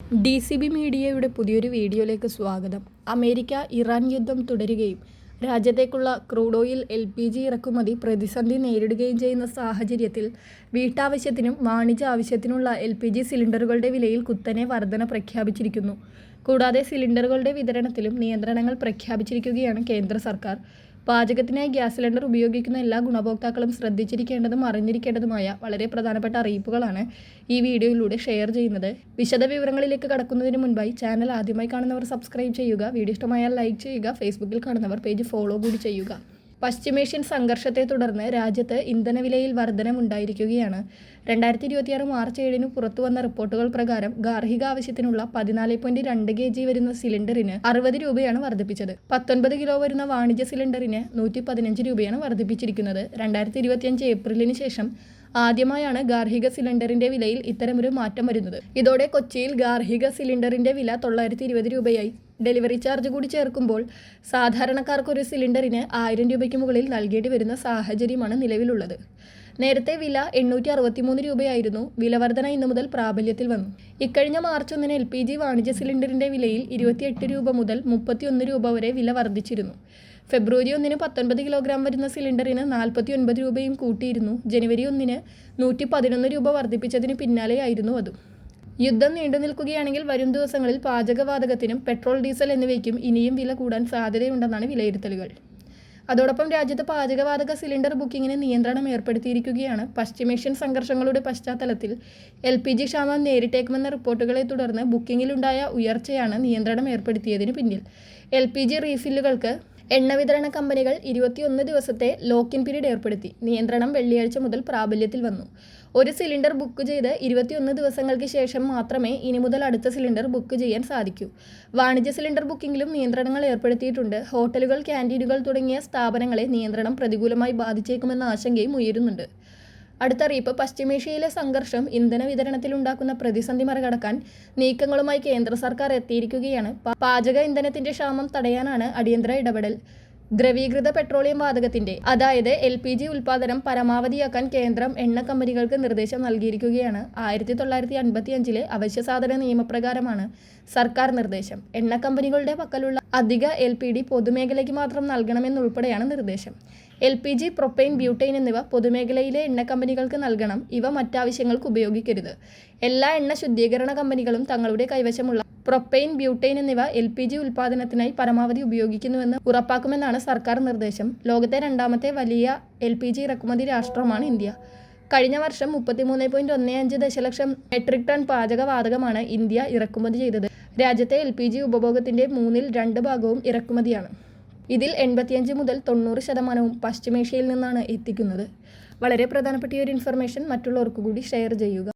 DCB മീഡിയയുടെ പുതിയൊരു വീഡിയോയിലേക്ക് സ്വാഗതം. അമേരിക്ക ഇറാൻ യുദ്ധം തുടരുകയും രാജ്യത്തേക്കുള്ള ക്രൂഡ് ഓയിൽ LPG ഇറക്കുമതി പ്രതിസന്ധി നേരിടുകയും ചെയ്യുന്ന സാഹചര്യത്തിൽ വീട്ടാവശ്യത്തിനും വാണിജ്യ ആവശ്യത്തിനുള്ള LPG സിലിണ്ടറുകളുടെ വിലയിൽ കുത്തനെ വർധന പ്രഖ്യാപിച്ചിരിക്കുന്നു. കൂടാതെ സിലിണ്ടറുകളുടെ വിതരണത്തിലും നിയന്ത്രണങ്ങൾ പ്രഖ്യാപിച്ചിരിക്കുകയാണ് കേന്ദ്ര സർക്കാർ. പാചകത്തിനായി ഗ്യാസ് സിലിണ്ടർ ഉപയോഗിക്കുന്ന എല്ലാ ഗുണഭോക്താക്കളും ശ്രദ്ധിച്ചിരിക്കേണ്ടതും അറിഞ്ഞിരിക്കേണ്ടതുമായ വളരെ പ്രധാനപ്പെട്ട അറിയിപ്പുകളാണ് ഈ വീഡിയോയിലൂടെ ഷെയർ ചെയ്യുന്നത്. വിശദവിവരങ്ങളിലേക്ക് കടക്കുന്നതിന് മുൻപായി ചാനൽ ആദ്യമായി കാണുന്നവർ സബ്സ്ക്രൈബ് ചെയ്യുക, വീഡിയോ ഇഷ്ടമായാൽ ലൈക്ക് ചെയ്യുക, ഫേസ്ബുക്കിൽ കാണുന്നവർ പേജ് ഫോളോ കൂടി ചെയ്യുക. പശ്ചിമേഷ്യൻ സംഘർഷത്തെ തുടർന്ന് രാജ്യത്ത് ഇന്ധനവിലയിൽ വർധനവുണ്ടായിരിക്കുകയാണ്. 2026 മാർച്ച് 7 പുറത്തുവന്ന റിപ്പോർട്ടുകൾ പ്രകാരം ഗാർഹിക ആവശ്യത്തിനുള്ള 14.2 kg വരുന്ന സിലിണ്ടറിന് 60 രൂപയാണ് വർദ്ധിപ്പിച്ചത്. 19 കിലോ വരുന്ന വാണിജ്യ സിലിണ്ടറിന് 115 രൂപയാണ് വർദ്ധിപ്പിച്ചിരിക്കുന്നത്. 2025 ഏപ്രിലിന് ശേഷം ആദ്യമായാണ് ഗാർഹിക സിലിണ്ടറിന്റെ വിലയിൽ ഇത്തരമൊരു മാറ്റം വരുന്നത്. ഇതോടെ കൊച്ചിയിൽ ഗാർഹിക സിലിണ്ടറിന്റെ വില 920 രൂപയായി. ഡെലിവറി ചാർജ് കൂടി ചേർക്കുമ്പോൾ സാധാരണക്കാർക്ക് ഒരു സിലിണ്ടറിന് 1000 രൂപയ്ക്ക് മുകളിൽ നൽകേണ്ടി വരുന്ന സാഹചര്യമാണ് നിലവിലുള്ളത്. നേരത്തെ വില 863 രൂപയായിരുന്നു. വില വർധന ഇന്നു മുതൽ പ്രാബല്യത്തിൽ വന്നു. ഇക്കഴിഞ്ഞ മാർച്ച് 1 LPG വാണിജ്യ സിലിണ്ടറിന്റെ വിലയിൽ 28 രൂപ മുതൽ 31 രൂപ വരെ വില വർദ്ധിച്ചിരുന്നു. ഫെബ്രുവരി 1 19 കിലോഗ്രാം വരുന്ന സിലിണ്ടറിന് 49 രൂപയും കൂട്ടിയിരുന്നു. ജനുവരി 1 111 രൂപ വർദ്ധിപ്പിച്ചതിന് പിന്നാലെയായിരുന്നു അതും. യുദ്ധം നീണ്ടു നിൽക്കുകയാണെങ്കിൽ വരും ദിവസങ്ങളിൽ പാചകവാതകത്തിനും പെട്രോൾ, ഡീസൽ എന്നിവയ്ക്കും ഇനിയും വില കൂടാൻ സാധ്യതയുണ്ടെന്നാണ് വിലയിരുത്തലുകൾ. അതോടൊപ്പം രാജ്യത്ത് പാചകവാതക സിലിണ്ടർ ബുക്കിങ്ങിന് നിയന്ത്രണം ഏർപ്പെടുത്തിയിരിക്കുകയാണ്. പശ്ചിമേഷ്യൻ സംഘർഷങ്ങളുടെ പശ്ചാത്തലത്തിൽ LPG ക്ഷാമം നേരിട്ടേക്കുമെന്ന റിപ്പോർട്ടുകളെ തുടർന്ന് ബുക്കിങ്ങിലുണ്ടായ ഉയർച്ചയാണ് നിയന്ത്രണം ഏർപ്പെടുത്തിയതിന് പിന്നിൽ. LPG റീഫില്ലുകൾക്ക് എണ്ണ വിതരണ കമ്പനികൾ 21 ദിവസത്തെ ലോക്ക്-ഇൻ പീരീഡ് ഏർപ്പെടുത്തി. നിയന്ത്രണം വെള്ളിയാഴ്ച മുതൽ പ്രാബല്യത്തിൽ വന്നു. ഒരു സിലിണ്ടർ ബുക്ക് ചെയ്ത് 21 ദിവസങ്ങൾക്ക് ശേഷം മാത്രമേ ഇനി മുതൽ അടുത്ത സിലിണ്ടർ ബുക്ക് ചെയ്യാൻ സാധിക്കൂ. വാണിജ്യ സിലിണ്ടർ ബുക്കിംഗിലും നിയന്ത്രണങ്ങൾ ഏർപ്പെടുത്തിയിട്ടുണ്ട്. ഹോട്ടലുകൾ, ക്യാൻറ്റീനുകൾ തുടങ്ങിയ സ്ഥാപനങ്ങളെ നിയന്ത്രണം പ്രതികൂലമായി ബാധിച്ചേക്കുമെന്ന ആശങ്കയും ഉയരുന്നുണ്ട്. അടുത്ത അറിയിപ്പ്: പശ്ചിമേഷ്യയിലെ സംഘർഷം ഇന്ധന വിതരണത്തിലുണ്ടാക്കുന്ന പ്രതിസന്ധി മറികടക്കാൻ നീക്കങ്ങളുമായി കേന്ദ്ര സർക്കാർ എത്തിയിരിക്കുകയാണ്. പാചക ഇന്ധനത്തിന്റെ ക്ഷാമം തടയാനാണ് അടിയന്തര ഇടപെടൽ. ദ്രവീകൃത പെട്രോളിയം വാതകത്തിന്റെ അതായത് LPG ഉൽപ്പാദനം പരമാവധിയാക്കാൻ കേന്ദ്രം എണ്ണ കമ്പനികൾക്ക് നിർദ്ദേശം നൽകിയിരിക്കുകയാണ്. 1955 അവശ്യസാധന നിയമപ്രകാരമാണ് സർക്കാർ നിർദ്ദേശം. എണ്ണ കമ്പനികളുടെ പക്കലുള്ള അധിക LPG പൊതുമേഖലയ്ക്ക് മാത്രം നൽകണമെന്നുൾപ്പെടെയാണ് നിർദ്ദേശം. LPG, പ്രൊപ്പൈൻ, ബ്യൂട്ടൈൻ എന്നിവ പൊതുമേഖലയിലെ എണ്ണ കമ്പനികൾക്ക് നൽകണം. ഇവ മറ്റാവശ്യങ്ങൾക്ക് ഉപയോഗിക്കരുത്. എല്ലാ എണ്ണ ശുദ്ധീകരണ കമ്പനികളും തങ്ങളുടെ കൈവശമുള്ള പ്രൊപ്പൈൻ, ബ്യൂട്ടൈൻ എന്നിവ LPG ഉൽപ്പാദനത്തിനായി പരമാവധി ഉപയോഗിക്കുന്നുവെന്ന് ഉറപ്പാക്കുമെന്നാണ് സർക്കാർ നിർദ്ദേശം. ലോകത്തെ രണ്ടാമത്തെ വലിയ LPG ഇറക്കുമതി രാഷ്ട്രമാണ് ഇന്ത്യ. കഴിഞ്ഞ വർഷം 33.15 ദശലക്ഷം മെട്രിക് ടൺ പാചകവാതകമാണ് ഇന്ത്യ ഇറക്കുമതി ചെയ്തത്. രാജ്യത്തെ LPG ഉപഭോഗത്തിന്റെ 2/3 ഭാഗവും ഇറക്കുമതിയാണ്. ഇതിൽ 85 മുതൽ 90% പശ്ചിമേഷ്യയിൽ നിന്നാണ് എത്തിക്കുന്നത്. വളരെ പ്രധാനപ്പെട്ട ഒരു ഇൻഫർമേഷൻ മറ്റുള്ളവർക്ക് കൂടി ഷെയർ ചെയ്യുക.